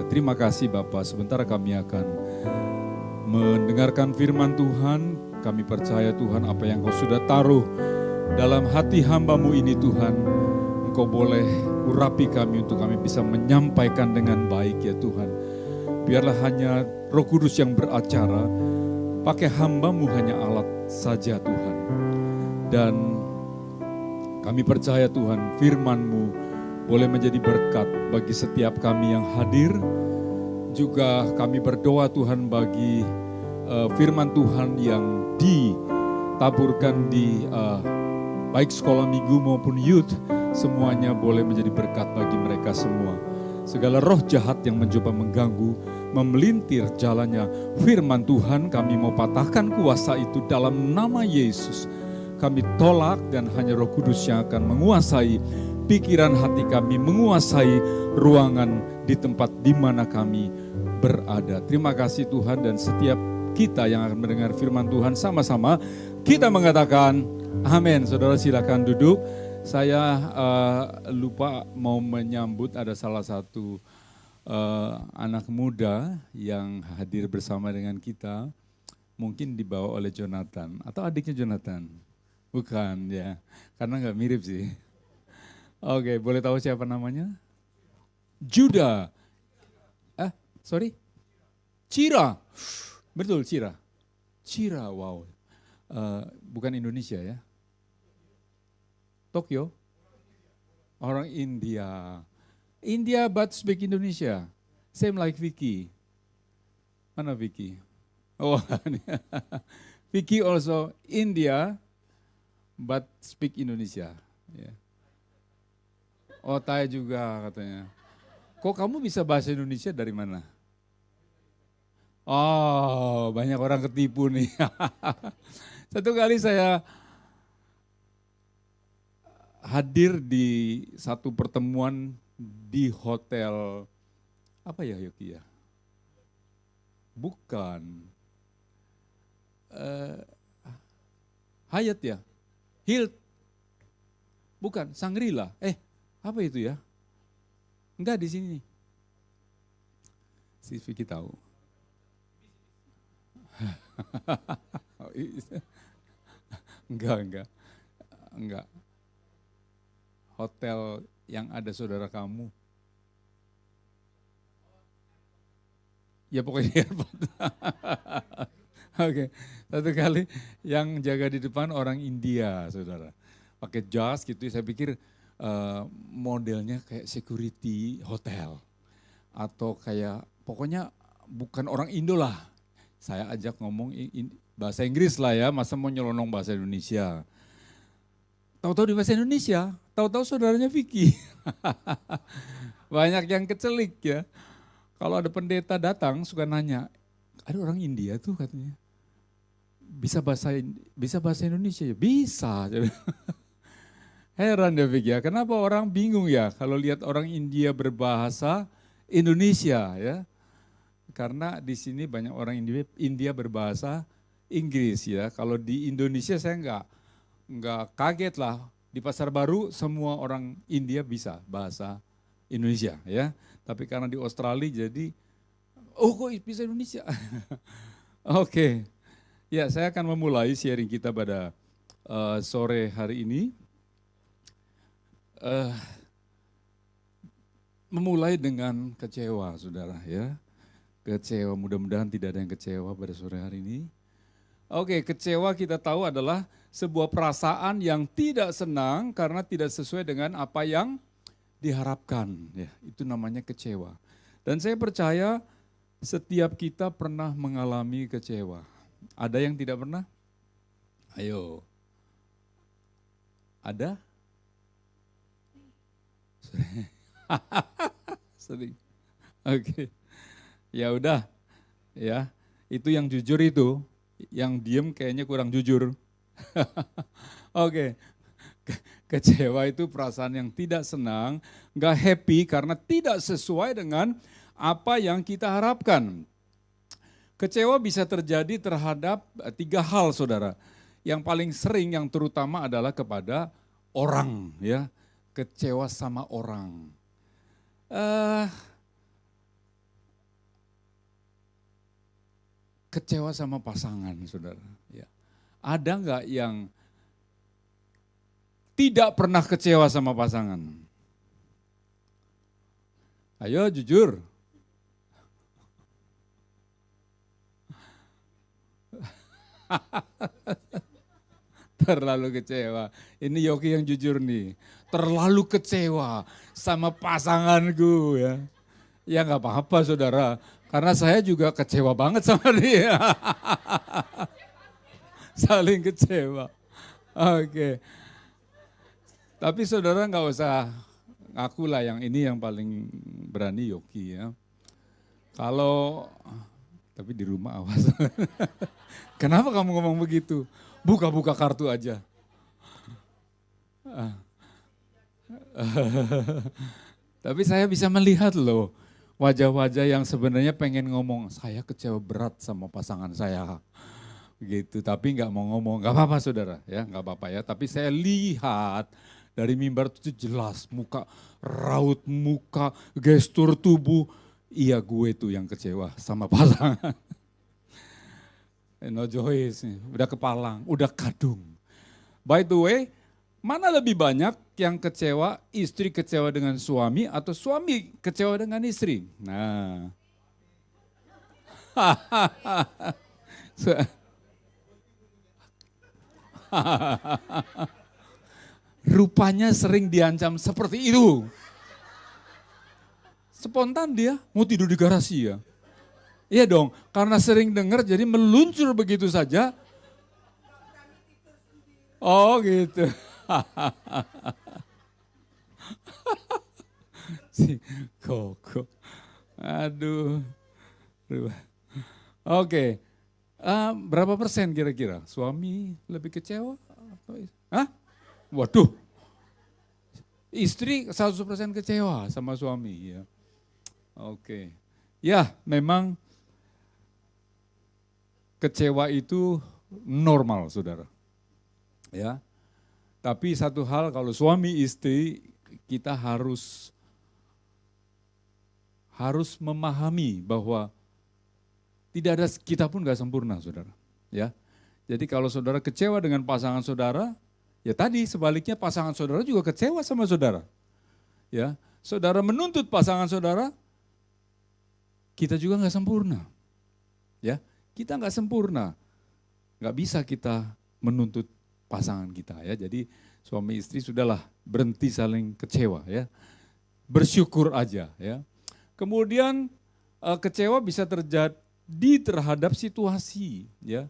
Terima kasih Bapak, sebentar kami akan mendengarkan firman Tuhan. Kami percaya Tuhan apa yang Kau sudah taruh dalam hati hamba-Mu ini Tuhan, Engkau boleh urapi kami untuk kami bisa menyampaikan dengan baik ya Tuhan. Biarlah hanya Roh Kudus yang beracara, pakai hamba-Mu hanya alat saja Tuhan. Dan kami percaya Tuhan firman-Mu boleh menjadi berkat bagi setiap kami yang hadir. Juga kami berdoa Tuhan bagi firman Tuhan yang ditaburkan di baik sekolah minggu maupun youth, semuanya boleh menjadi berkat bagi mereka semua. Segala roh jahat yang mencoba mengganggu, memelintir jalannya firman Tuhan, kami mau patahkan kuasa itu dalam nama Yesus. Kami tolak dan hanya Roh Kudus yang akan menguasai pikiran hati kami, menguasai ruangan di tempat di mana kami berada. Terima kasih Tuhan, dan setiap kita yang akan mendengar firman Tuhan sama-sama kita mengatakan amin. Saudara silakan duduk. Saya lupa mau menyambut ada salah satu anak muda yang hadir bersama dengan kita. Mungkin dibawa oleh Jonathan atau adiknya Jonathan. Bukan ya, karena nggak mirip sih. Oke, boleh tahu siapa namanya? Juda. Sorry? Cira. Betul, Cira. Cira, wow. Bukan Indonesia ya? Tokyo? Orang India. India but speak Indonesia. Same like Vicky. Mana Vicky? Oh, Vicky also India but speak Indonesia. Yeah. Oh, Thai juga katanya. Kok kamu bisa bahasa Indonesia dari mana? Oh, banyak orang ketipu nih. Satu kali saya hadir di satu pertemuan di hotel, apa ya Yogi ya? Bukan. Hyatt ya? Hilt. Bukan, Shangri-La. Apa itu ya? Enggak di sini. Si Vicky tahu. Enggak. Hotel yang ada saudara kamu. Ya pokoknya airport. Oke, satu kali yang jaga di depan orang India, saudara. Pakai jas gitu, saya pikir modelnya kayak security hotel. Atau kayak, pokoknya bukan orang Indo lah. Saya ajak ngomong bahasa Inggris lah ya, masa mau nyelonong bahasa Indonesia. Tahu-tahu di bahasa Indonesia, tahu-tahu saudaranya Vicky. Banyak yang kecelik ya. Kalau ada pendeta datang suka nanya, ada orang India tuh katanya. Bisa bahasa Indonesia ya? Bisa. Heran deh Vicky ya, kenapa orang bingung ya kalau lihat orang India berbahasa Indonesia ya. Karena di sini banyak orang India berbahasa Inggris ya. Kalau di Indonesia saya enggak kaget lah. Di Pasar Baru semua orang India bisa bahasa Indonesia ya. Tapi karena di Australia jadi, oh kok bisa Indonesia? Oke. Ya, saya akan memulai sharing kita pada sore hari ini. Memulai dengan kecewa, saudara ya. Kecewa, mudah-mudahan tidak ada yang kecewa pada sore hari ini. Oke, kecewa kita tahu adalah sebuah perasaan yang tidak senang karena tidak sesuai dengan apa yang diharapkan. Ya, itu namanya kecewa. Dan saya percaya setiap kita pernah mengalami kecewa. Ada yang tidak pernah? Ayo. Ada? Sering. Oke. Ya udah. Ya. Itu yang jujur itu, yang diem kayaknya kurang jujur. Oke. Kecewa itu perasaan yang tidak senang, gak happy karena tidak sesuai dengan apa yang kita harapkan. Kecewa bisa terjadi terhadap 3 hal, saudara. Yang paling sering, yang terutama adalah kepada orang, ya. Kecewa sama orang. kecewa sama pasangan, saudara? Ya. Ada nggak yang tidak pernah kecewa sama pasangan? Ayo jujur. Terlalu kecewa. Ini Yogi yang jujur nih. Terlalu kecewa sama pasanganku ya. Ya nggak apa-apa saudara. Karena saya juga kecewa banget sama dia. Saling kecewa. Oke. Tapi saudara nggak usah ngaku lah yang ini yang paling berani Yogi ya. Kalau, tapi di rumah awas. Kenapa kamu ngomong begitu? Buka-buka kartu aja. Tapi saya bisa melihat loh wajah-wajah yang sebenarnya pengen ngomong, saya kecewa berat sama pasangan saya. Gitu, tapi nggak mau ngomong, nggak apa-apa saudara, ya nggak apa-apa ya. Tapi saya lihat dari mimbar itu jelas muka, raut muka, gestur tubuh, iya gue tuh yang kecewa sama pasangan. No Joyce, udah kepalang, udah kadung. By the way, mana lebih banyak yang kecewa, istri kecewa dengan suami atau suami kecewa dengan istri? Nah. Rupanya sering diancam seperti itu. Spontan dia mau tidur di garasi ya. Iya dong, karena sering dengar jadi meluncur begitu saja. Oh gitu. Si Koko. Aduh. Oke. Berapa persen kira-kira? Suami lebih kecewa? Hah? Waduh. Istri 100% kecewa sama suami ya. Oke. Ya, memang kecewa itu normal, saudara. Ya, tapi satu hal kalau suami istri kita harus memahami bahwa tidak ada kita pun nggak sempurna, saudara. Ya, jadi kalau saudara kecewa dengan pasangan saudara, ya tadi sebaliknya pasangan saudara juga kecewa sama saudara. Ya, saudara menuntut pasangan saudara, kita juga nggak sempurna. Ya. Kita nggak sempurna, nggak bisa kita menuntut pasangan kita ya. Jadi suami istri sudahlah berhenti saling kecewa ya, bersyukur aja ya. Kemudian kecewa bisa terjadi terhadap situasi ya,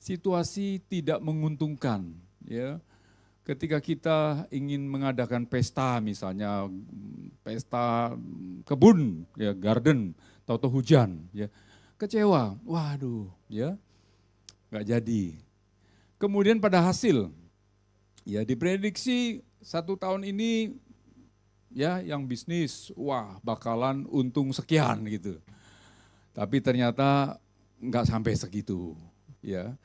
situasi tidak menguntungkan ya. Ketika kita ingin mengadakan pesta misalnya pesta kebun ya, garden, tahu-tahu hujan ya. Kecewa, waduh ya nggak jadi. Kemudian pada hasil, ya diprediksi 1 tahun ini ya yang bisnis, wah bakalan untung sekian gitu. Tapi ternyata nggak sampai segitu ya.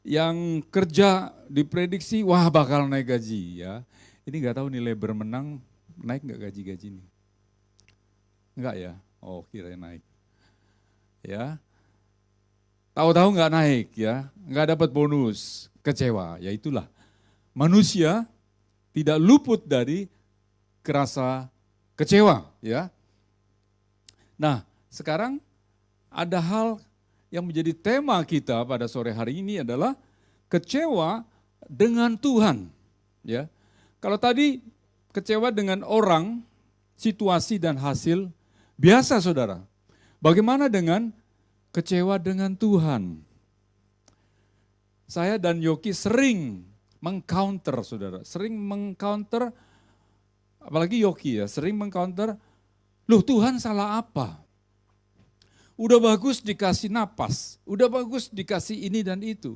Yang kerja diprediksi, wah bakal naik gaji ya. Ini nggak tahu nilai bermenang naik nggak gaji-gaji nih? Enggak ya? Oh kirain naik. Ya, tahu-tahu nggak naik ya, nggak dapat bonus, kecewa. Ya itulah manusia tidak luput dari kerasa kecewa ya. Nah sekarang ada hal yang menjadi tema kita pada sore hari ini adalah kecewa dengan Tuhan ya. Kalau tadi kecewa dengan orang, situasi dan hasil biasa saudara. Bagaimana dengan kecewa dengan Tuhan? Saya dan Yoki sering mengcounter saudara, sering mengcounter, apalagi Yoki ya, sering mengcounter, loh Tuhan salah apa? Udah bagus dikasih napas, udah bagus dikasih ini dan itu,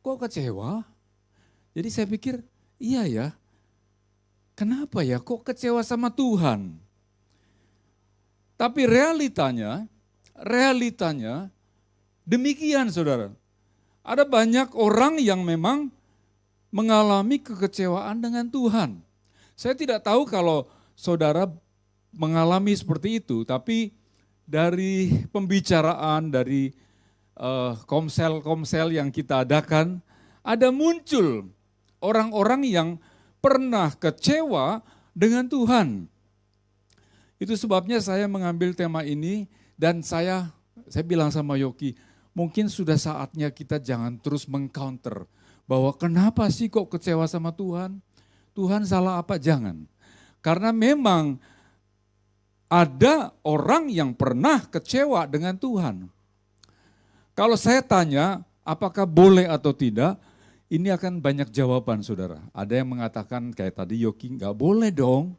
kok kecewa? Jadi saya pikir, iya ya, kenapa ya kok kecewa sama Tuhan? Tapi realitanya demikian saudara. Ada banyak orang yang memang mengalami kekecewaan dengan Tuhan. Saya tidak tahu kalau saudara mengalami seperti itu, tapi dari pembicaraan, dari komsel-komsel yang kita adakan, ada muncul orang-orang yang pernah kecewa dengan Tuhan. Itu sebabnya saya mengambil tema ini dan saya bilang sama Yogi, mungkin sudah saatnya kita jangan terus mengcounter bahwa kenapa sih kok kecewa sama Tuhan? Tuhan salah apa? Jangan. Karena memang ada orang yang pernah kecewa dengan Tuhan. Kalau saya tanya apakah boleh atau tidak, ini akan banyak jawaban saudara. Ada yang mengatakan kayak tadi Yogi, nggak boleh dong.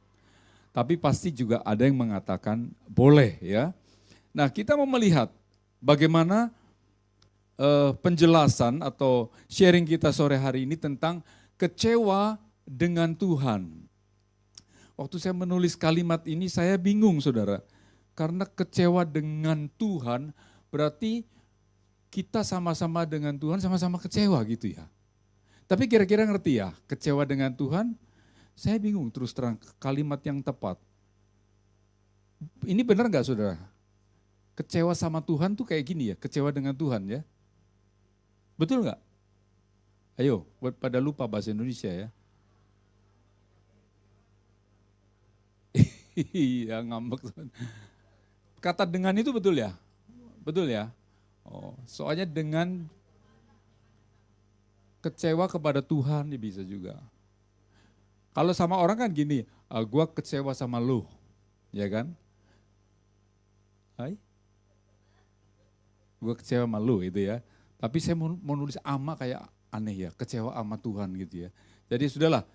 Tapi pasti juga ada yang mengatakan boleh ya. Nah kita mau melihat bagaimana penjelasan atau sharing kita sore hari ini tentang kecewa dengan Tuhan. Waktu saya menulis kalimat ini saya bingung saudara. Karena kecewa dengan Tuhan berarti kita sama-sama dengan Tuhan sama-sama kecewa gitu ya. Tapi kira-kira ngerti ya kecewa dengan Tuhan? Saya bingung terus terang kalimat yang tepat. Ini benar nggak saudara? Kecewa sama Tuhan tuh kayak gini ya, kecewa dengan Tuhan ya. Betul nggak? Ayo, buat pada lupa bahasa Indonesia ya. Iya ngambek. Kata dengan itu betul ya? Betul ya? Oh, soalnya dengan kecewa kepada Tuhan ya bisa juga. Kalau sama orang kan gini, gue kecewa sama lu, ya kan? Hai? Gue kecewa sama lu itu ya. Tapi saya mau nulis ama kayak aneh ya, kecewa sama Tuhan gitu ya. Jadi sudahlah,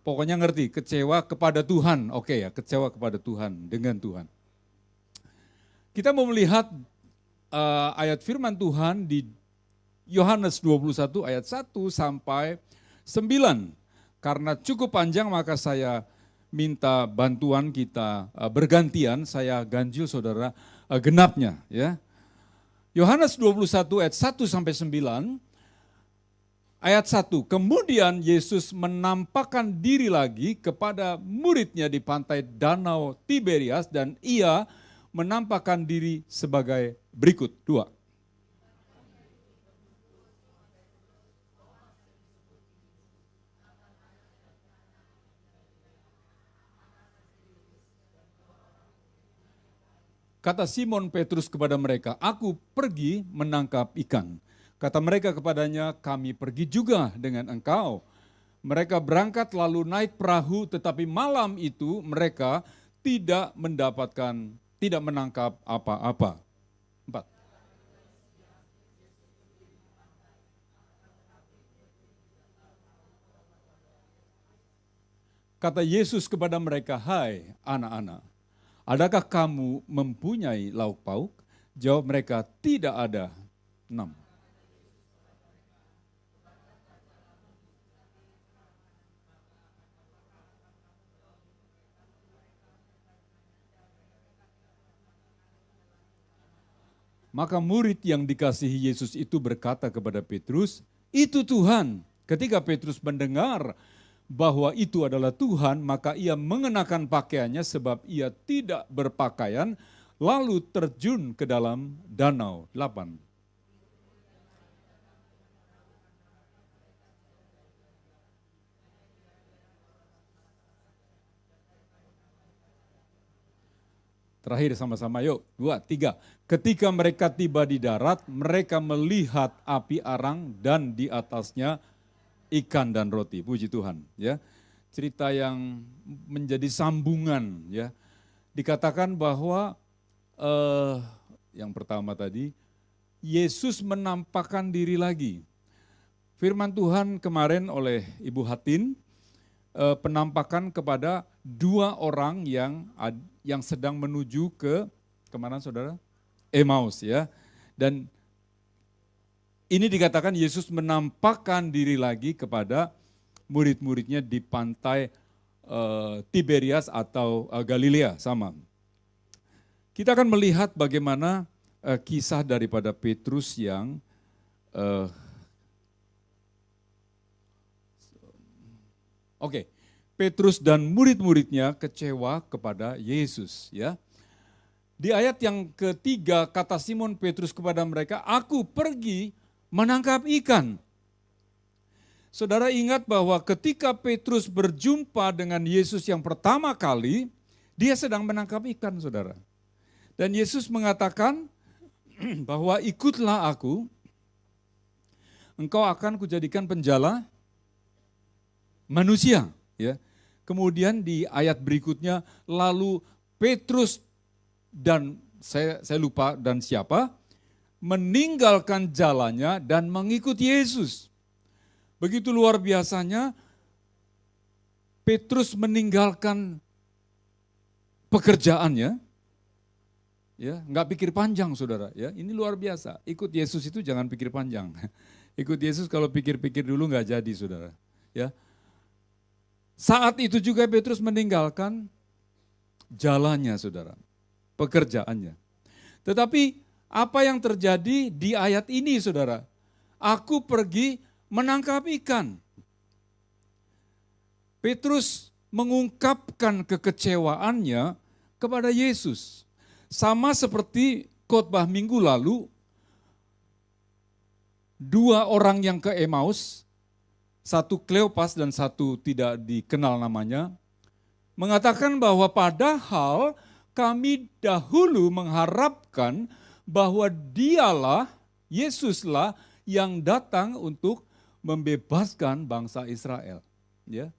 pokoknya ngerti, kecewa kepada Tuhan, oke ya, kecewa kepada Tuhan, dengan Tuhan. Kita mau melihat ayat firman Tuhan di Yohanes 21 ayat 1 sampai 9. Karena cukup panjang maka saya minta bantuan kita bergantian, saya ganjil saudara genapnya ya. Yohanes 21 ayat 1 sampai 9. Ayat 1, kemudian Yesus menampakkan diri lagi kepada muridnya di pantai Danau Tiberias dan ia menampakkan diri sebagai berikut. 2. Kata Simon Petrus kepada mereka, aku pergi menangkap ikan. Kata mereka kepadanya, kami pergi juga dengan engkau. Mereka berangkat lalu naik perahu, tetapi malam itu mereka tidak menangkap apa-apa. 4. Kata Yesus kepada mereka, hai anak-anak, adakah kamu mempunyai lauk pauk? Jawab mereka, tidak ada. 6. Maka murid yang dikasihi Yesus itu berkata kepada Petrus, itu Tuhan. Ketika Petrus mendengar bahwa itu adalah Tuhan, maka ia mengenakan pakaiannya sebab ia tidak berpakaian, lalu terjun ke dalam danau. 8. Terakhir sama-sama yuk, 2, 3. Ketika mereka tiba di darat, mereka melihat api arang dan di atasnya ikan dan roti. Puji Tuhan ya. Cerita yang menjadi sambungan ya. Dikatakan bahwa yang pertama tadi Yesus menampakkan diri lagi. Firman Tuhan kemarin oleh Ibu Hatin penampakan kepada 2 orang yang sedang menuju ke kemana saudara? Emmaus ya. Dan ini dikatakan Yesus menampakkan diri lagi kepada murid-muridnya di pantai Tiberias atau Galilea sama. Kita akan melihat bagaimana kisah daripada Petrus yang Petrus dan murid-muridnya kecewa kepada Yesus ya. Di ayat yang ketiga kata Simon Petrus kepada mereka, "Aku pergi menangkap ikan." Saudara ingat bahwa ketika Petrus berjumpa dengan Yesus yang pertama kali, dia sedang menangkap ikan, saudara. Dan Yesus mengatakan bahwa ikutlah aku, engkau akan kujadikan penjala manusia. Ya. Kemudian di ayat berikutnya, lalu Petrus dan saya lupa dan siapa, meninggalkan jalannya dan mengikuti Yesus. Begitu luar biasanya, Petrus meninggalkan pekerjaannya, ya, nggak pikir panjang, saudara. Ya, ini luar biasa. Ikut Yesus itu jangan pikir panjang. Ikut Yesus kalau pikir-pikir dulu nggak jadi, saudara. Ya, saat itu juga Petrus meninggalkan jalannya, saudara, pekerjaannya. Tetapi apa yang terjadi di ayat ini, saudara? Aku pergi menangkap ikan. Petrus mengungkapkan kekecewaannya kepada Yesus. Sama seperti khotbah minggu lalu, dua orang yang ke Emmaus, satu Kleopas dan satu tidak dikenal namanya, mengatakan bahwa padahal kami dahulu mengharapkan bahwa dialah, Yesuslah yang datang untuk membebaskan bangsa Israel. Ya.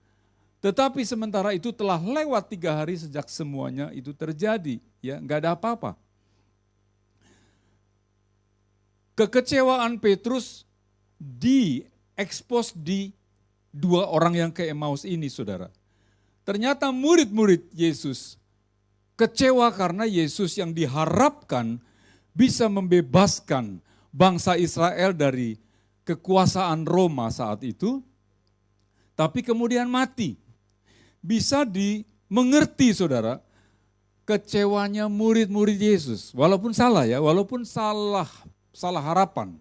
Tetapi sementara itu telah lewat 3 hari sejak semuanya itu terjadi. Ya, nggak ada apa-apa. Kekecewaan Petrus diekspos di dua orang yang ke Emmaus ini, saudara. Ternyata murid-murid Yesus kecewa karena Yesus yang diharapkan bisa membebaskan bangsa Israel dari kekuasaan Roma saat itu, tapi kemudian mati. Bisa dimengerti, saudara, kecewanya murid-murid Yesus. Walaupun salah ya, walaupun salah harapan.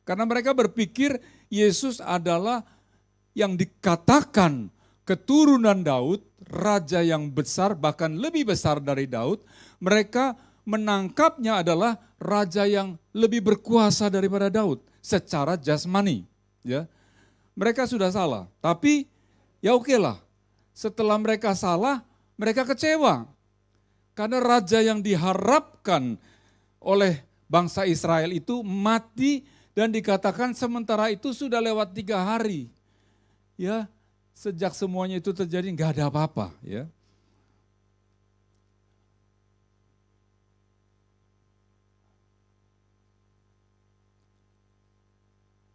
Karena mereka berpikir Yesus adalah yang dikatakan keturunan Daud, raja yang besar, bahkan lebih besar dari Daud. Mereka menangkapnya adalah raja yang lebih berkuasa daripada Daud secara jasmani. Ya. Mereka sudah salah, tapi ya okelah. Setelah mereka salah, mereka kecewa. Karena raja yang diharapkan oleh bangsa Israel itu mati dan dikatakan sementara itu sudah lewat 3 hari. Ya, sejak semuanya itu terjadi nggak ada apa-apa. Ya.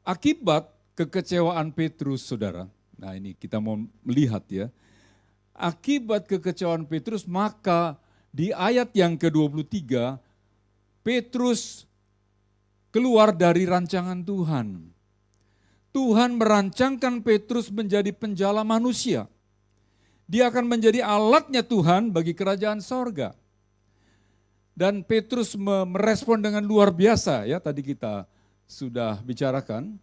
Akibat kekecewaan Petrus, saudara. Nah ini kita mau melihat ya. Akibat kekecewaan Petrus, maka di ayat yang ke-23, Petrus keluar dari rancangan Tuhan. Tuhan merancangkan Petrus menjadi penjala manusia. Dia akan menjadi alatnya Tuhan bagi kerajaan sorga. Dan Petrus merespon dengan luar biasa, ya tadi kita sudah bicarakan.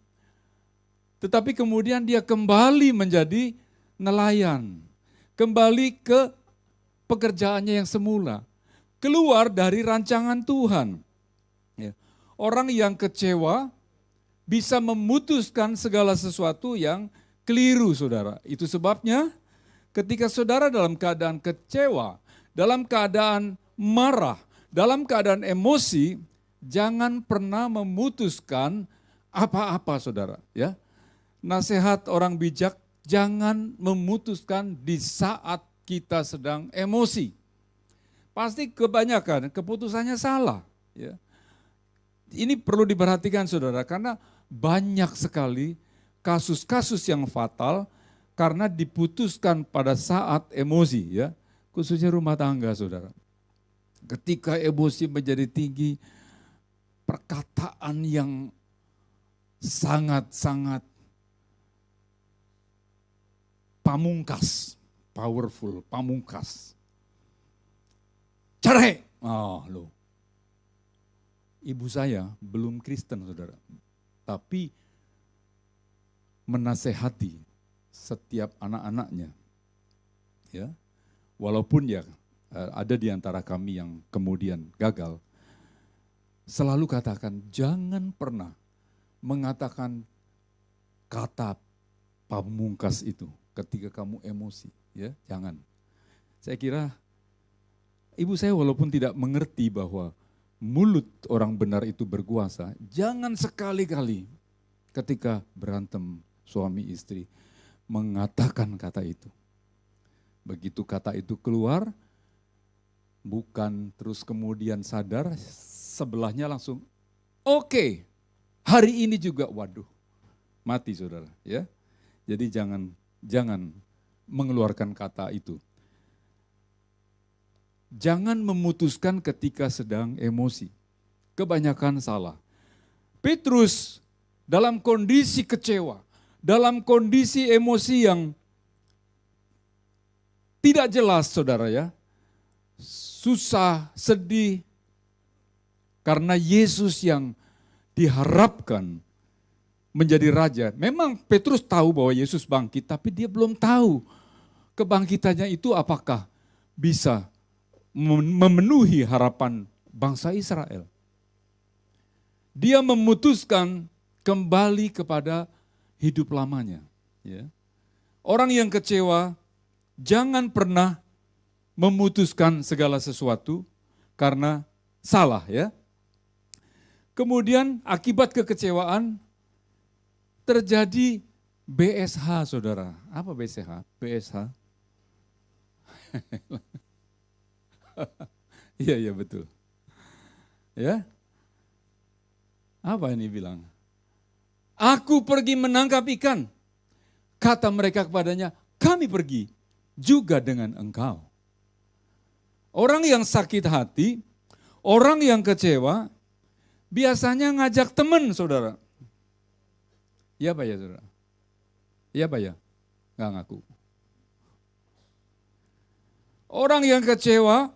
Tetapi kemudian dia kembali menjadi nelayan. Kembali ke pekerjaannya yang semula. Keluar dari rancangan Tuhan. Ya. Orang yang kecewa bisa memutuskan segala sesuatu yang keliru, saudara. Itu sebabnya ketika saudara dalam keadaan kecewa, dalam keadaan marah, dalam keadaan emosi, jangan pernah memutuskan apa-apa, saudara. Ya, nasihat orang bijak, jangan memutuskan di saat kita sedang emosi. Pasti kebanyakan keputusannya salah. Ya. Ini perlu diperhatikan, saudara, karena banyak sekali kasus-kasus yang fatal karena diputuskan pada saat emosi, ya, khususnya rumah tangga, saudara. Ketika emosi menjadi tinggi, perkataan yang sangat-sangat pamungkas, powerful, pamungkas. Cerai. Oh, loh. Ibu saya belum Kristen, saudara. Tapi menasehati setiap anak-anaknya. Ya. Walaupun ya ada di antara kami yang kemudian gagal, selalu katakan jangan pernah mengatakan kata pamungkas itu ketika kamu emosi, ya, jangan. Saya kira ibu saya walaupun tidak mengerti bahwa mulut orang benar itu berkuasa, jangan sekali-kali ketika berantem suami istri mengatakan kata itu. Begitu kata itu keluar, bukan terus kemudian sadar, sebelahnya langsung, oke, hari ini juga, waduh, mati saudara. Ya, jadi jangan mengeluarkan kata itu. Jangan memutuskan ketika sedang emosi. Kebanyakan salah. Petrus dalam kondisi kecewa, dalam kondisi emosi yang tidak jelas saudara ya. Susah, sedih. Karena Yesus yang diharapkan menjadi raja. Memang Petrus tahu bahwa Yesus bangkit, tapi dia belum tahu kebangkitannya itu apakah bisa memenuhi harapan bangsa Israel. Dia memutuskan kembali kepada hidup lamanya. Ya. Orang yang kecewa jangan pernah memutuskan segala sesuatu karena salah ya. Kemudian akibat kekecewaan terjadi BSH saudara. Apa BSH? BSH? Iya betul. Ya. Apa ini bilang? Aku pergi menangkap ikan. Kata mereka kepadanya, kami pergi juga dengan engkau. Orang yang sakit hati, orang yang kecewa, biasanya ngajak teman saudara. Iya Pak ya saudara? Iya Pak ya? Nggak ngaku. Orang yang kecewa,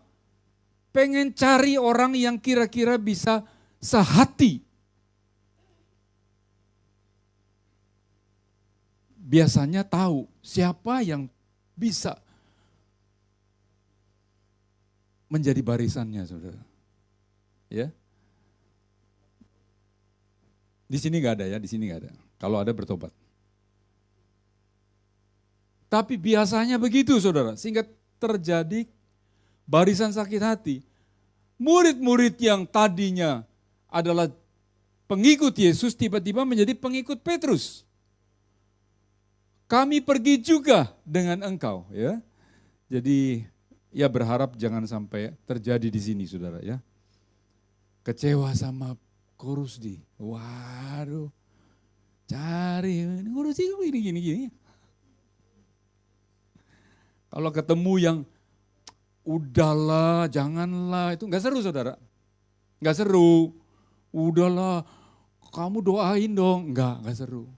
pengen cari orang yang kira-kira bisa sehati. Biasanya tahu siapa yang bisa menjadi barisannya, saudara. Ya, di sini nggak ada ya, di sini nggak ada. Kalau ada bertobat. Tapi biasanya begitu, saudara, sehingga terjadi barisan sakit hati. Murid-murid yang tadinya adalah pengikut Yesus tiba-tiba menjadi pengikut Petrus. Kami pergi juga dengan engkau, ya. Jadi ya berharap jangan sampai terjadi di sini, saudara, ya. Kecewa sama Korusdi, waduh, cari Korusdi gini. Kalau ketemu yang udahlah, janganlah, itu nggak seru, saudara, nggak seru. Udahlah, kamu doain dong, nggak seru.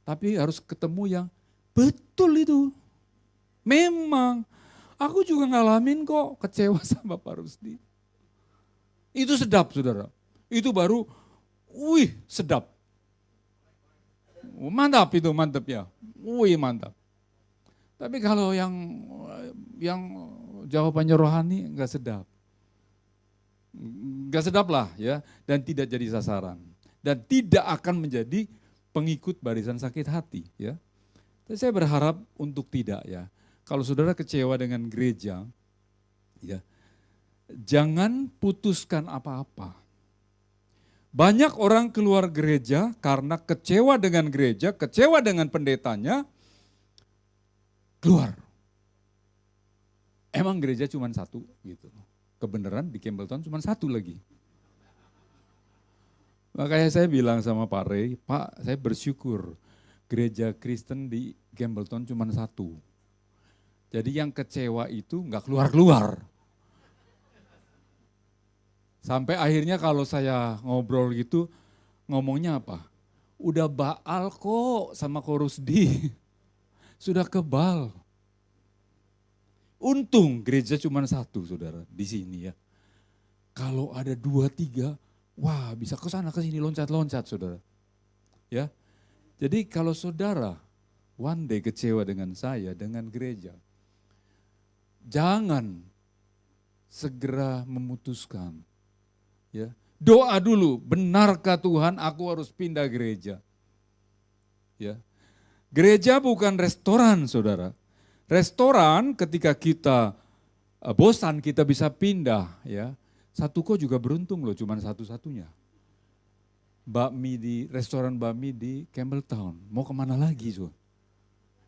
Tapi harus ketemu yang betul itu. Memang, aku juga ngalamin kok kecewa sama Pak Rusdi. Itu sedap, saudara. Itu baru, sedap. Mantap itu, mantap ya. Mantap. Tapi kalau yang jawabannya rohani nggak sedap. Nggak sedap lah ya, dan tidak jadi sasaran. Dan tidak akan menjadi pengikut barisan sakit hati ya. Tapi saya berharap untuk tidak ya. Kalau saudara kecewa dengan gereja, ya, jangan putuskan apa-apa. Banyak orang keluar gereja karena kecewa dengan gereja, kecewa dengan pendetanya, keluar. Emang gereja cuma satu gitu. Kebenaran di Campbelltown cuma satu lagi. Makanya saya bilang sama Pak Ray, Pak, saya bersyukur gereja Kristen di Campbelltown cuma satu. Jadi yang kecewa itu nggak keluar-keluar. Sampai akhirnya kalau saya ngobrol gitu, ngomongnya apa? Udah baal kok sama Korusdi. Sudah kebal. Untung gereja cuma satu, saudara, di sini ya. Kalau ada 2, 3, wah bisa ke sana ke sini loncat-loncat, saudara. Ya. Jadi kalau saudara one day kecewa dengan saya, dengan gereja, jangan segera memutuskan. Ya. Doa dulu, benarkah Tuhan aku harus pindah gereja? Ya. Gereja bukan restoran, saudara. Restoran ketika kita bosan kita bisa pindah. Ya. Satuko juga beruntung loh, cuman satu-satunya. Restoran bakmi di Campbelltown. Mau kemana lagi, so?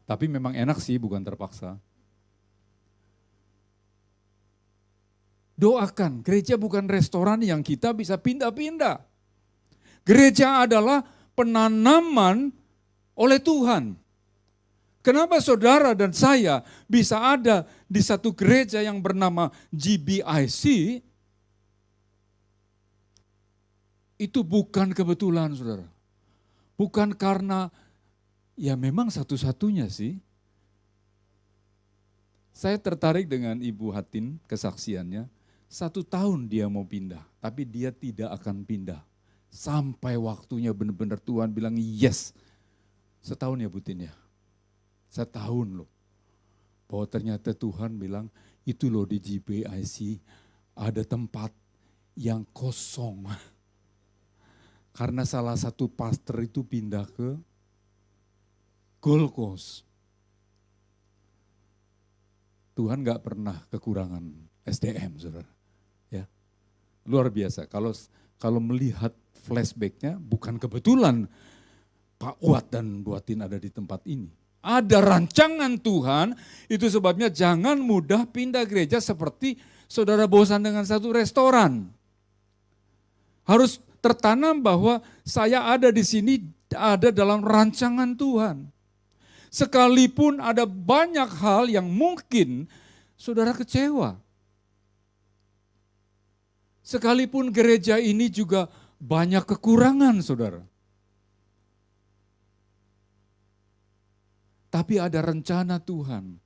Tapi memang enak sih, bukan terpaksa. Doakan, gereja bukan restoran yang kita bisa pindah-pindah. Gereja adalah penanaman oleh Tuhan. Kenapa saudara dan saya bisa ada di satu gereja yang bernama GBIC? Itu bukan kebetulan, saudara. Bukan karena, ya memang satu-satunya sih. Saya tertarik dengan Ibu Hatin, kesaksiannya. 1 tahun dia mau pindah, tapi dia tidak akan pindah. Sampai waktunya benar-benar Tuhan bilang yes. Setahun ya Butin ya? Setahun loh. Bahwa ternyata Tuhan bilang, itu loh di GBIC ada tempat yang kosong. Karena salah satu pastor itu pindah ke Gold Coast. Tuhan gak pernah kekurangan SDM, saudara. Ya, luar biasa. Kalau melihat flashbacknya, bukan kebetulan Pak Uat dan Buatin ada di tempat ini. Ada rancangan Tuhan, itu sebabnya jangan mudah pindah gereja seperti saudara bosan dengan satu restoran. Harus tertanam bahwa saya ada di sini, ada dalam rancangan Tuhan. Sekalipun ada banyak hal yang mungkin saudara kecewa. Sekalipun gereja ini juga banyak kekurangan, saudara. Tapi ada rencana Tuhan,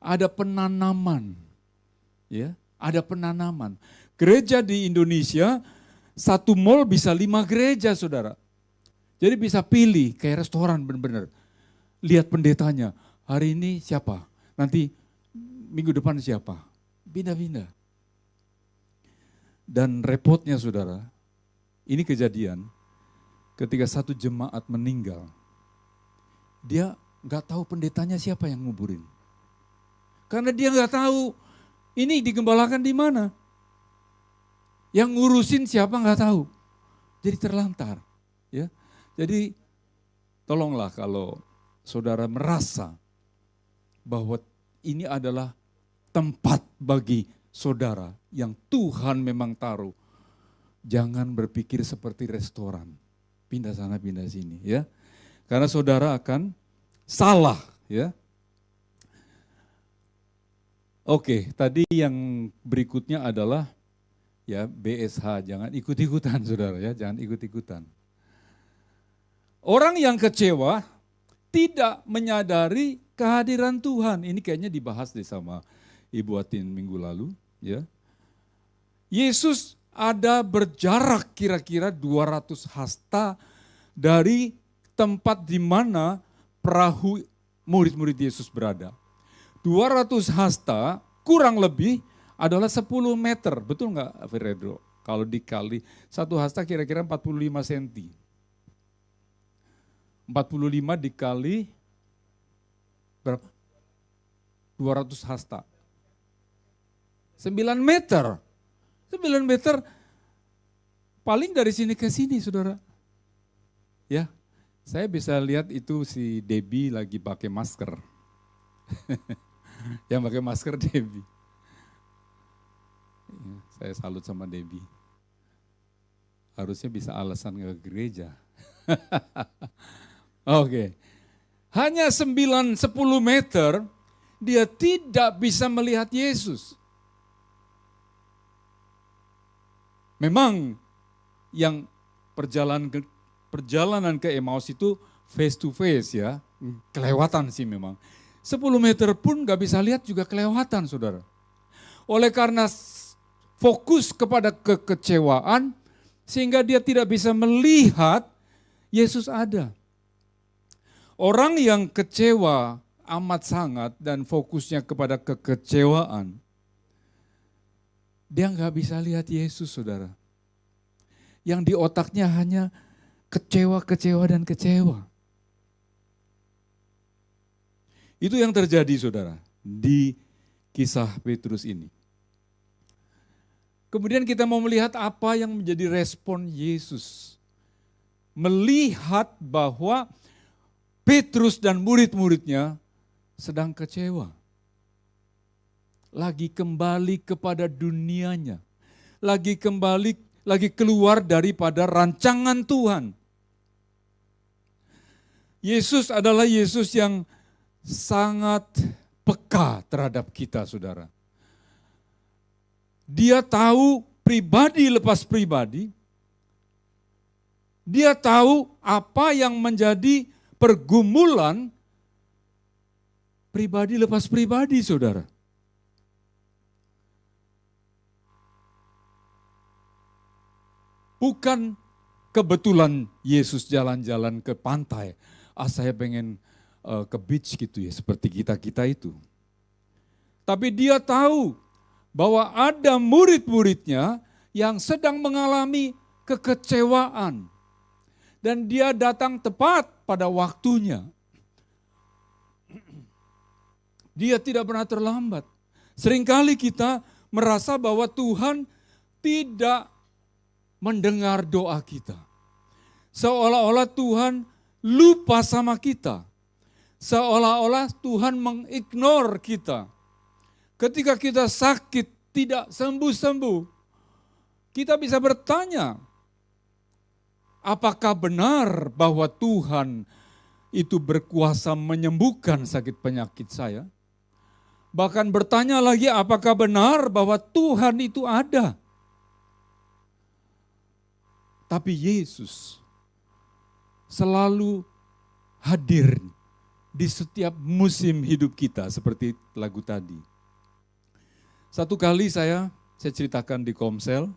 ada penanaman. Ya, ada penanaman. Gereja di Indonesia, satu mall bisa 5 gereja, saudara. Jadi bisa pilih kayak restoran benar-benar. Lihat pendetanya, hari ini siapa, nanti minggu depan siapa. Pindah-pindah. Dan repotnya saudara, ini kejadian ketika satu jemaat meninggal. Dia gak tahu pendetanya siapa yang nguburin. Karena dia gak tahu ini digembalakan di mana. Yang ngurusin siapa nggak tahu. Jadi terlantar. Ya. Jadi tolonglah kalau saudara merasa bahwa ini adalah tempat bagi saudara yang Tuhan memang taruh. Jangan berpikir seperti restoran. Pindah sana, pindah sini. Ya. Karena saudara akan salah. Ya. Oke, tadi yang berikutnya adalah ya BSH, jangan ikut-ikutan saudara ya, jangan ikut-ikutan. Orang yang kecewa tidak menyadari kehadiran Tuhan. Ini kayaknya dibahas deh sama Ibu Atin minggu lalu. Ya. Yesus ada berjarak kira-kira 200 hasta dari tempat di mana perahu murid-murid Yesus berada. 200 hasta kurang lebih adalah 10 meter, betul nggak Ferredro? Kalau dikali, satu hasta kira-kira 45 cm. 45 dikali berapa? 200 hasta. 9 meter. 9 meter paling dari sini ke sini, saudara. Ya, saya bisa lihat itu si Debbie lagi pakai masker. Yang pakai masker Debbie. Saya salut sama Debbie. Harusnya bisa alasan ke gereja. Oke. Hanya 9-10 meter dia tidak bisa melihat Yesus. Memang yang perjalanan ke Emmaus itu face to face ya. Kelewatan sih memang. 10 meter pun gak bisa lihat juga kelewatan, saudara. Oleh karena fokus kepada kekecewaan, sehingga dia tidak bisa melihat Yesus ada. Orang yang kecewa amat sangat dan fokusnya kepada kekecewaan, Dia nggak bisa lihat Yesus, saudara. Yang di otaknya hanya kecewa, kecewa, dan kecewa. Itu yang terjadi, saudara, di kisah Petrus ini. Kemudian kita mau melihat apa yang menjadi respon Yesus. Melihat bahwa Petrus dan murid-muridnya sedang kecewa. Lagi kembali kepada dunianya. Lagi keluar daripada rancangan Tuhan. Yesus adalah Yesus yang sangat peka terhadap kita, saudara. Dia tahu pribadi lepas pribadi. Dia tahu apa yang menjadi pergumulan pribadi lepas pribadi, saudara. Bukan kebetulan Yesus jalan-jalan ke pantai. Saya pengen ke beach gitu ya, seperti kita-kita itu. Tapi dia tahu bahwa ada murid-muridnya yang sedang mengalami kekecewaan. Dan dia datang tepat pada waktunya. Dia tidak pernah terlambat. Seringkali kita merasa bahwa Tuhan tidak mendengar doa kita. Seolah-olah Tuhan lupa sama kita. Seolah-olah Tuhan mengignore kita. Ketika kita sakit, tidak sembuh-sembuh, kita bisa bertanya, apakah benar bahwa Tuhan itu berkuasa menyembuhkan sakit penyakit saya? Bahkan bertanya lagi, apakah benar bahwa Tuhan itu ada? Tapi Yesus selalu hadir di setiap musim hidup kita, seperti lagu tadi. Satu kali saya ceritakan di Komsel,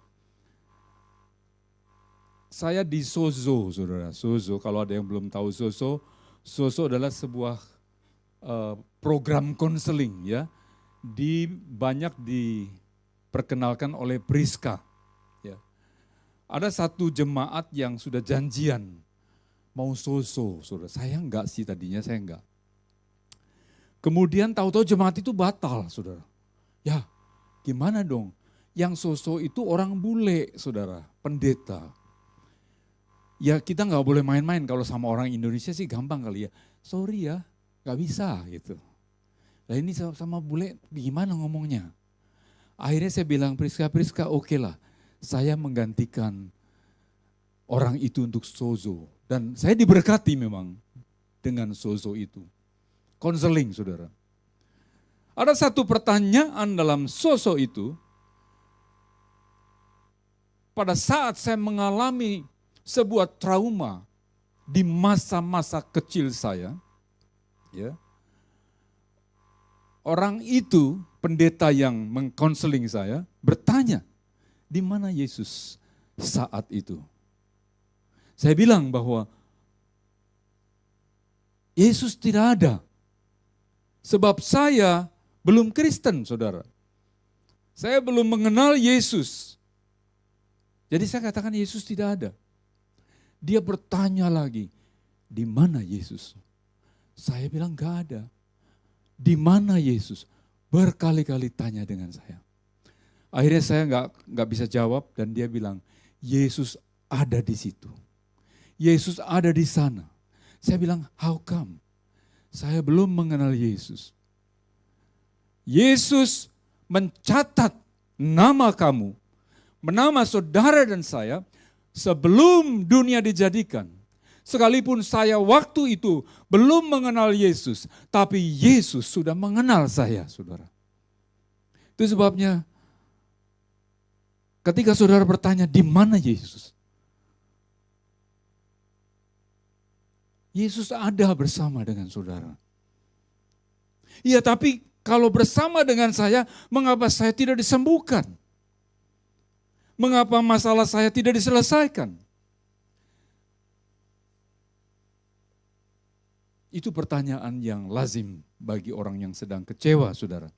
saya di Sozo, saudara. Sozo, kalau ada yang belum tahu Sozo adalah sebuah program konseling ya, banyak diperkenalkan oleh Priska. Ya. Ada satu jemaat yang sudah janjian mau Sozo, saudara. Saya enggak sih tadinya, saya enggak. Kemudian tahu-tahu jemaat itu batal, saudara. Ya, gimana dong? Yang Sozo itu orang bule, saudara, pendeta. Ya kita nggak boleh main-main, kalau sama orang Indonesia sih gampang kali ya. Sorry ya, nggak bisa gitu. Nah ini sama bule gimana ngomongnya? Akhirnya saya bilang, Priska oke lah. Saya menggantikan orang itu untuk Sozo. Dan saya diberkati memang dengan Sozo itu. Konseling, saudara. Ada satu pertanyaan dalam Sozo itu, pada saat saya mengalami sebuah trauma di masa-masa kecil saya, ya, orang itu, pendeta yang mengkonseling saya, bertanya, di mana Yesus saat itu? Saya bilang bahwa Yesus tidak ada, sebab saya belum Kristen, saudara. Saya belum mengenal Yesus. Jadi saya katakan Yesus tidak ada. Dia bertanya lagi, di mana Yesus? Saya bilang enggak ada. Di mana Yesus? Berkali-kali tanya dengan saya. Akhirnya saya enggak bisa jawab dan dia bilang, Yesus ada di situ. Yesus ada di sana. Saya bilang, how come? Saya belum mengenal Yesus. Yesus mencatat nama kamu, nama saudara dan saya, sebelum dunia dijadikan. Sekalipun saya waktu itu belum mengenal Yesus, tapi Yesus sudah mengenal saya, saudara. Itu sebabnya ketika saudara bertanya, di mana Yesus? Yesus ada bersama dengan saudara. Iya, tapi kalau bersama dengan saya, mengapa saya tidak disembuhkan? Mengapa masalah saya tidak diselesaikan? Itu pertanyaan yang lazim bagi orang yang sedang kecewa, saudara.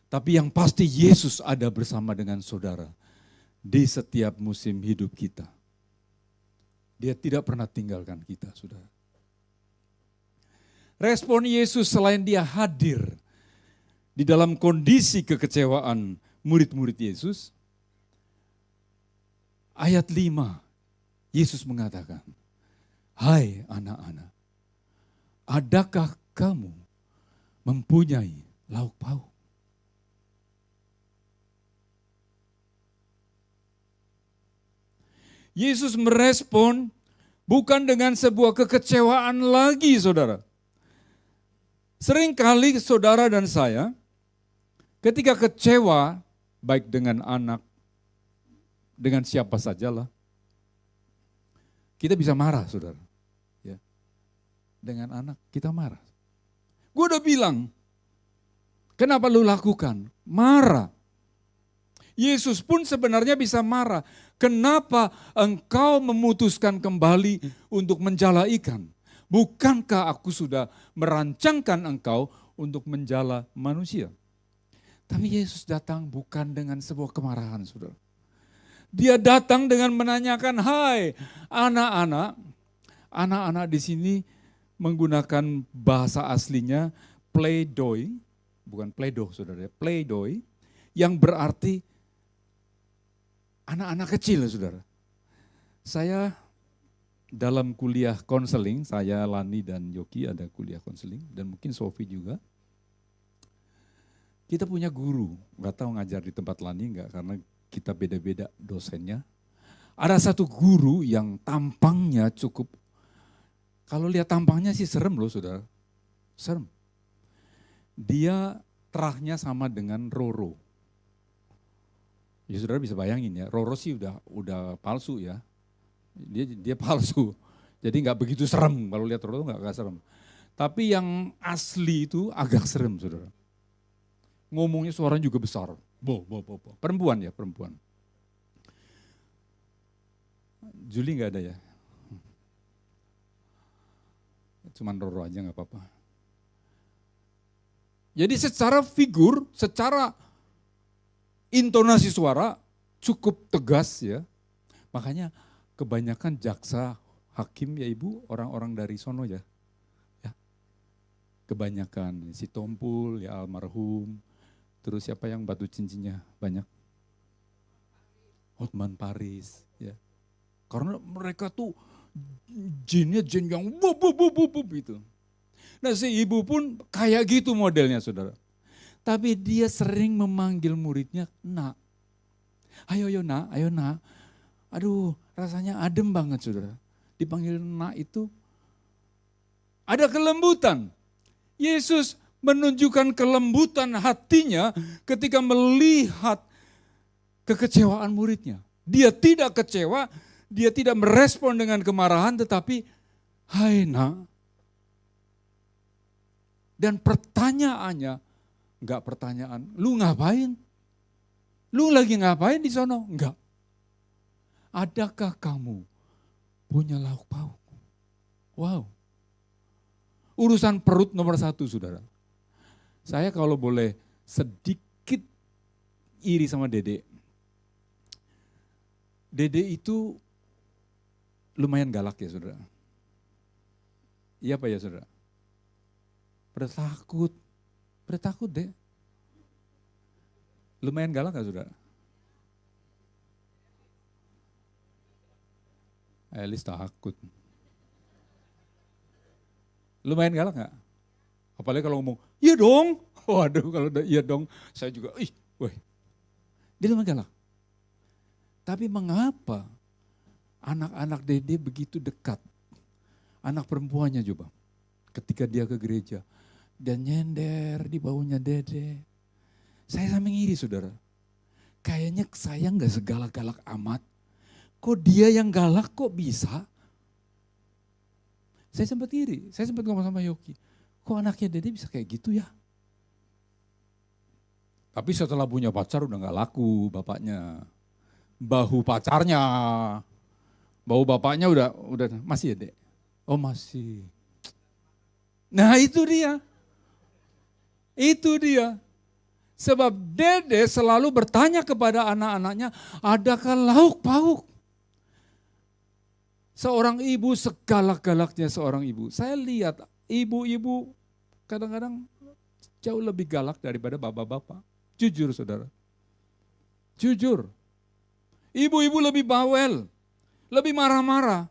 Tapi yang pasti Yesus ada bersama dengan saudara di setiap musim hidup kita. Dia tidak pernah tinggalkan kita, saudara. Respon Yesus selain dia hadir di dalam kondisi kekecewaan murid-murid Yesus, ayat 5, Yesus mengatakan, "Hai anak-anak, adakah kamu mempunyai lauk pauk?" Yesus merespon bukan dengan sebuah kekecewaan lagi, saudara. Seringkali saudara dan saya, ketika kecewa, baik dengan anak, dengan siapa sajalah, kita bisa marah, saudara. Ya. Dengan anak, kita marah. Gue udah bilang, kenapa lu lakukan? Marah. Yesus pun sebenarnya bisa marah. Kenapa engkau memutuskan kembali untuk menjala ikan? Bukankah aku sudah merancangkan engkau untuk menjala manusia? Tapi Yesus datang bukan dengan sebuah kemarahan, saudara. Dia datang dengan menanyakan, "Hai anak-anak." Anak-anak di sini menggunakan bahasa aslinya pleidoy, bukan pleidoh, saudara. Pleidoy yang berarti anak-anak kecil, saudara. Saya dalam kuliah konseling, saya, Lani dan Yoki ada kuliah konseling, dan mungkin Sofi juga. Kita punya guru, nggak tahu ngajar di tempat Lani nggak, karena kita beda-beda dosennya. Ada satu guru yang tampangnya cukup, kalau lihat tampangnya sih serem loh, saudara. Serem. Dia terahnya sama dengan Roro. Ya saudara bisa bayangin ya, Roro sih udah palsu ya. Dia palsu. Jadi nggak begitu serem, kalau lihat Roro nggak serem. Tapi yang asli itu agak serem, saudara. Ngomongnya suaranya juga besar. Bo. Perempuan ya, perempuan. Juli nggak ada ya? Cuman Roro aja nggak apa-apa. Jadi secara figur, secara intonasi suara cukup tegas ya. Makanya kebanyakan jaksa, hakim ya ibu, orang-orang dari sono ya. Kebanyakan si Tompul ya almarhum. Terus siapa yang batu cincinnya banyak? Hotman Paris ya. Karena mereka tuh jinnya jin yang wup gitu. Nah si ibu pun kayak gitu modelnya, saudara. Tapi dia sering memanggil muridnya nak. Ayo nak, ayo nak. Aduh rasanya adem banget, saudara. Dipanggil nak itu ada kelembutan. Yesus menunjukkan kelembutan hatinya ketika melihat kekecewaan muridnya. Dia tidak kecewa, dia tidak merespon dengan kemarahan, tetapi hai nak. Dan pertanyaannya, enggak pertanyaan, lu ngapain? Lu lagi ngapain di sono? Enggak. Adakah kamu punya lauk pauk? Wow. Urusan perut nomor 1, saudara. Saya kalau boleh sedikit iri sama Dede. Dede itu lumayan galak ya, saudara. Iya apa ya, saudara? Pada takut deh. Lumayan galak gak, saudara? Elis takut. Lumayan galak gak? Apalagi kalau ngomong, iya dong. Waduh kalau udah iya dong, saya juga, dia lumayan galak. Tapi mengapa anak-anak Dede begitu dekat? Anak perempuannya coba, ketika dia ke gereja, dia nyender di baunya Dede. Saya sampai ngiri, saudara. Kayaknya saya gak segalak-galak amat. Kok dia yang galak kok bisa? Saya sempat iri, saya sempat ngomong sama Yoki. Kok anaknya Dede bisa kayak gitu ya? Tapi setelah punya pacar udah gak laku bapaknya. Bahu pacarnya, bahu bapaknya udah masih ya Dek? Oh masih. Nah itu dia. Itu dia. Sebab dede selalu bertanya kepada anak-anaknya, adakah lauk pauk? Seorang ibu segalak-galaknya seorang ibu. Saya lihat ibu-ibu kadang-kadang jauh lebih galak daripada bapak-bapak. Jujur saudara. Jujur. Ibu-ibu lebih bawel, lebih marah-marah.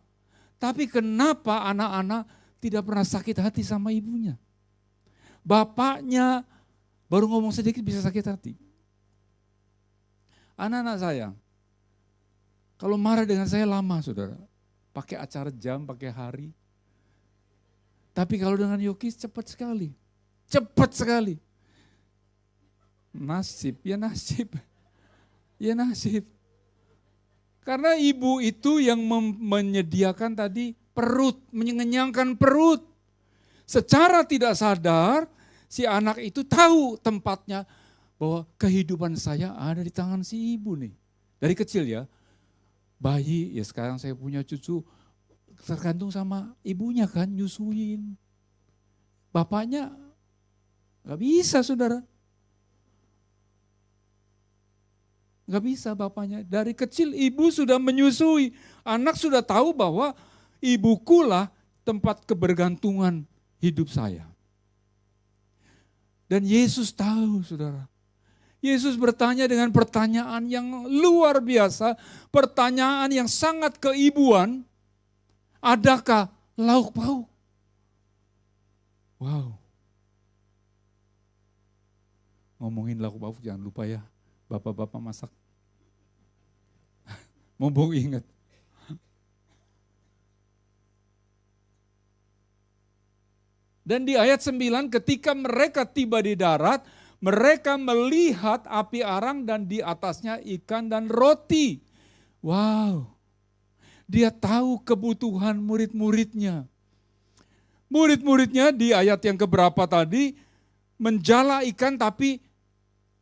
Tapi kenapa anak-anak tidak pernah sakit hati sama ibunya? Bapaknya baru ngomong sedikit bisa sakit hati. Anak-anak saya, kalau marah dengan saya lama saudara. Pakai acara jam, pakai hari. Tapi kalau dengan Yogi cepat sekali. Cepat sekali. Nasib, ya nasib. Ya nasib. Karena ibu itu yang menyediakan tadi perut, mengenyangkan perut. Secara tidak sadar, si anak itu tahu tempatnya bahwa kehidupan saya ada di tangan si ibu nih. Dari kecil ya. Bayi, ya sekarang saya punya cucu, tergantung sama ibunya kan, nyusuin. Bapaknya gak bisa saudara. Gak bisa bapaknya. Dari kecil ibu sudah menyusui. Anak sudah tahu bahwa ibukulah tempat kebergantungan hidup saya. Dan Yesus tahu saudara. Yesus bertanya dengan pertanyaan yang luar biasa, pertanyaan yang sangat keibuan, adakah lauk pauk? Wow. Ngomongin lauk pauk jangan lupa ya, bapak-bapak masak. Mumpung ingat. Dan di ayat 9 ketika mereka tiba di darat, mereka melihat api arang dan di atasnya ikan dan roti. Wow, dia tahu kebutuhan murid-muridnya. Murid-muridnya di ayat yang keberapa tadi, menjala ikan tapi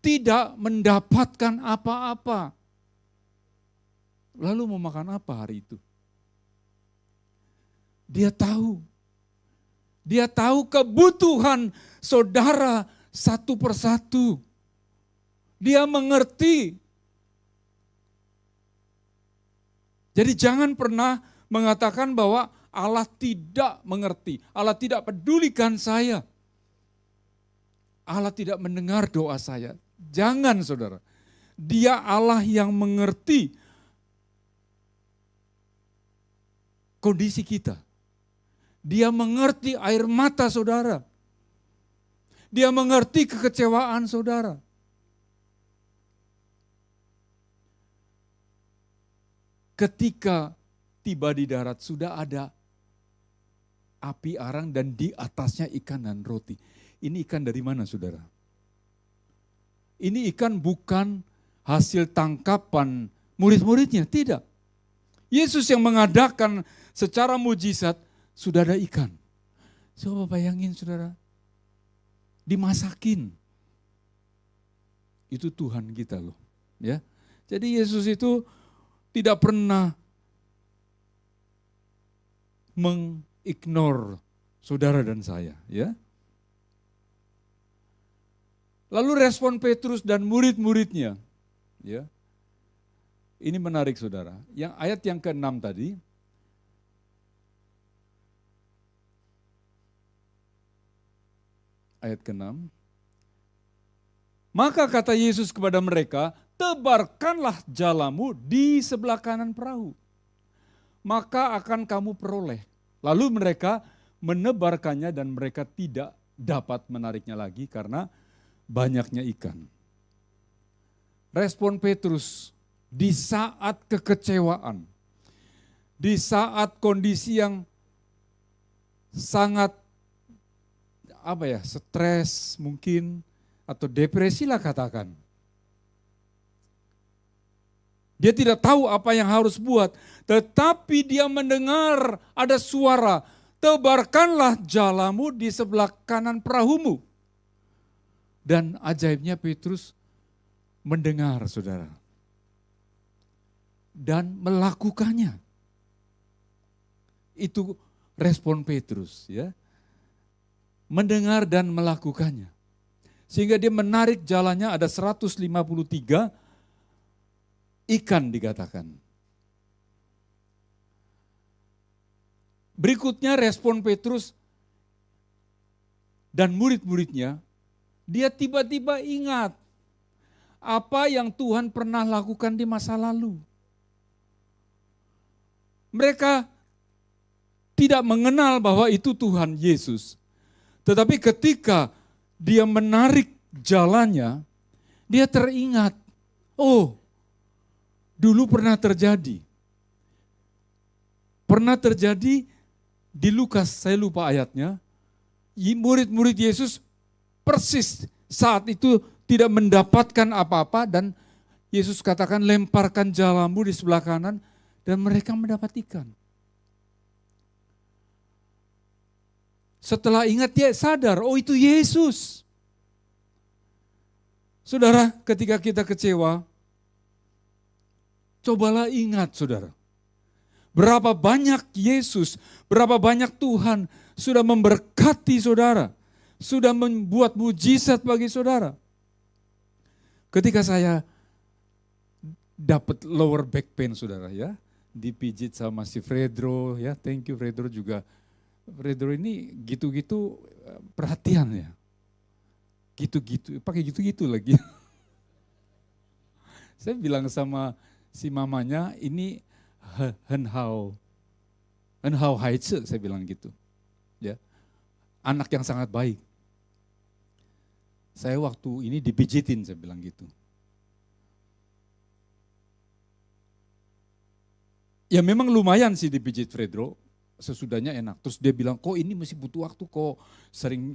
tidak mendapatkan apa-apa. Lalu mau makan apa hari itu? Dia tahu. Dia tahu kebutuhan saudara satu persatu. Dia mengerti. Jadi jangan pernah mengatakan bahwa Allah tidak mengerti. Allah tidak pedulikan saya. Allah tidak mendengar doa saya. Jangan saudara. Dia Allah yang mengerti kondisi kita. Dia mengerti air mata saudara. Dia mengerti kekecewaan saudara. Ketika tiba di darat sudah ada api arang dan di atasnya ikan dan roti. Ini ikan dari mana saudara? Ini ikan bukan hasil tangkapan murid-muridnya, tidak. Yesus yang mengadakan secara mujizat sudah ada ikan. Coba bayangin saudara. Dimasakin. Itu Tuhan kita loh, ya. Jadi Yesus itu tidak pernah mengignore saudara dan saya, ya. Lalu respon Petrus dan murid-muridnya, ya. Ini menarik saudara. Yang ayat yang ke-6 tadi, ayat ke-6. Maka kata Yesus kepada mereka, tebarkanlah jalamu di sebelah kanan perahu. Maka akan kamu peroleh. Lalu mereka menebarkannya dan mereka tidak dapat menariknya lagi karena banyaknya ikan. Respon Petrus di saat kekecewaan, di saat kondisi yang sangat stres mungkin, atau depresi lah katakan. Dia tidak tahu apa yang harus buat, tetapi dia mendengar ada suara, tebarkanlah jalamu di sebelah kanan perahumu. Dan ajaibnya Petrus mendengar saudara. Dan melakukannya. Itu respon Petrus ya. Mendengar dan melakukannya. Sehingga dia menarik jalannya, ada 153 ikan dikatakan. Berikutnya respon Petrus dan murid-muridnya, dia tiba-tiba ingat apa yang Tuhan pernah lakukan di masa lalu. Mereka tidak mengenal bahwa itu Tuhan Yesus. Tetapi ketika dia menarik jalannya, dia teringat, oh, dulu pernah terjadi. Pernah terjadi di Lukas, saya lupa ayatnya, murid-murid Yesus persis saat itu tidak mendapatkan apa-apa dan Yesus katakan lemparkan jalamu di sebelah kanan dan mereka mendapat ikan. Setelah ingat dia sadar, oh itu Yesus. Saudara, ketika kita kecewa, cobalah ingat saudara. Berapa banyak Yesus, berapa banyak Tuhan sudah memberkati saudara, sudah membuat mujizat bagi saudara. Ketika saya dapat lower back pain saudara ya, dipijit sama si Fredro ya, thank you Fredro juga. Fredro ini gitu-gitu perhatian ya. Gitu-gitu, pakai gitu-gitu lagi. Saya bilang sama si mamanya ini Henhao Haize, saya bilang gitu. Ya. Anak yang sangat baik. Saya waktu ini dipijitin, saya bilang gitu. Ya memang lumayan sih dipijit Fredro, sesudahnya enak. Terus dia bilang, kok ini masih butuh waktu, kok sering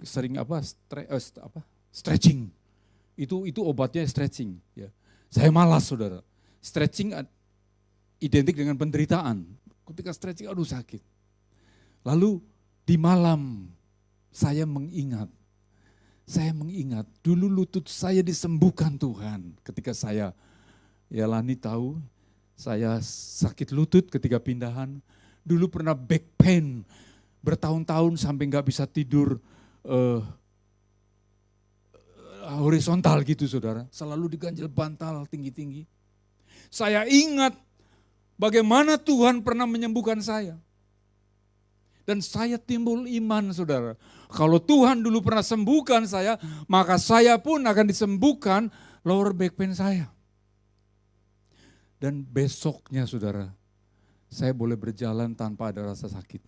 stretching. Itu obatnya stretching. Ya. Saya malas saudara. Stretching identik dengan penderitaan. Ketika stretching, aduh sakit. Lalu di malam saya mengingat dulu lutut saya disembuhkan Tuhan. Ketika saya, ya Lani tahu, saya sakit lutut ketika pindahan. Dulu pernah back pain, bertahun-tahun sampai gak bisa tidur horizontal gitu saudara. Selalu diganjel bantal tinggi-tinggi. Saya ingat bagaimana Tuhan pernah menyembuhkan saya. Dan saya timbul iman saudara. Kalau Tuhan dulu pernah sembuhkan saya, maka saya pun akan disembuhkan lower back pain saya. Dan besoknya saudara, saya boleh berjalan tanpa ada rasa sakit.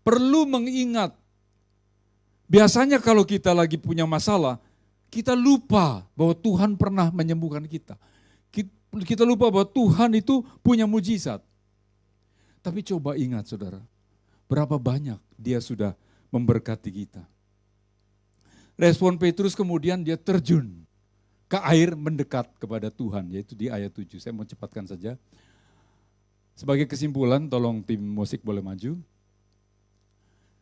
Perlu mengingat, biasanya kalau kita lagi punya masalah, kita lupa bahwa Tuhan pernah menyembuhkan kita. Kita lupa bahwa Tuhan itu punya mujizat. Tapi coba ingat saudara, berapa banyak dia sudah memberkati kita. Respon Petrus kemudian dia terjun ke air mendekat kepada Tuhan, yaitu di ayat 7. Saya mau cepatkan saja. Sebagai kesimpulan, tolong tim musik boleh maju.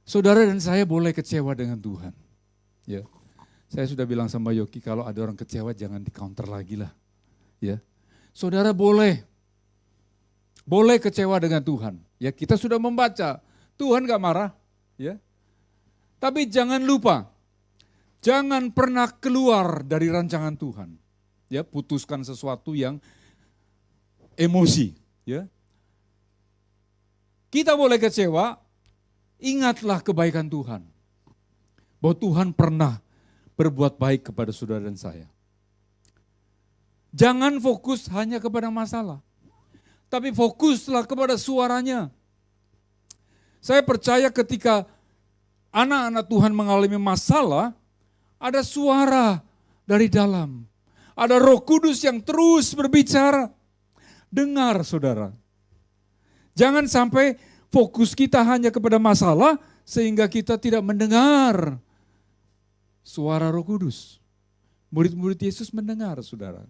Saudara dan saya boleh kecewa dengan Tuhan. Ya, saya sudah bilang sama Yoki, kalau ada orang kecewa jangan di counter lagi lah. Ya, saudara boleh kecewa dengan Tuhan. Ya, kita sudah membaca, Tuhan gak marah. Ya, tapi jangan lupa, jangan pernah keluar dari rancangan Tuhan. Ya, putuskan sesuatu yang emosi. Ya, kita boleh kecewa, ingatlah kebaikan Tuhan. Bahwa Tuhan pernah berbuat baik kepada saudara dan saya. Jangan fokus hanya kepada masalah. Tapi fokuslah kepada suaranya. Saya percaya ketika anak-anak Tuhan mengalami masalah, ada suara dari dalam. Ada Roh Kudus yang terus berbicara. Dengar saudara. Jangan sampai fokus kita hanya kepada masalah sehingga kita tidak mendengar suara Roh Kudus. Murid-murid Yesus mendengar saudara.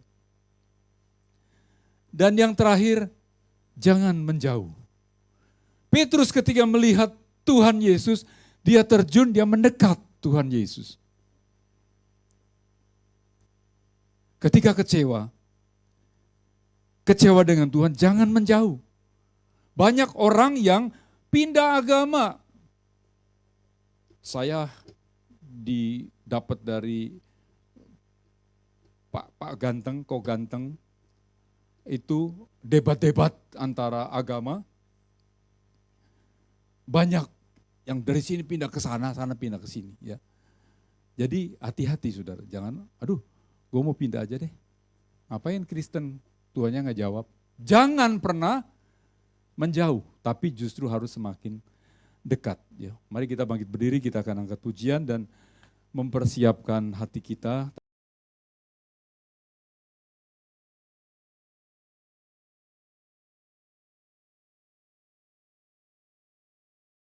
Dan yang terakhir, jangan menjauh. Petrus ketika melihat Tuhan Yesus, dia terjun, dia mendekat Tuhan Yesus. Ketika kecewa dengan Tuhan, jangan menjauh. Banyak orang yang pindah agama. Saya didapat dari Pak Ganteng, Kok Ganteng, itu debat-debat antara agama. Banyak yang dari sini pindah ke sana, sana pindah ke sini. Ya. Jadi hati-hati saudara, jangan, gue mau pindah aja deh. Ngapain Kristen? Tuhannya nggak jawab. Jangan pernah menjauh, tapi justru harus semakin dekat. Ya. Mari kita bangkit berdiri, kita akan angkat pujian dan mempersiapkan hati kita.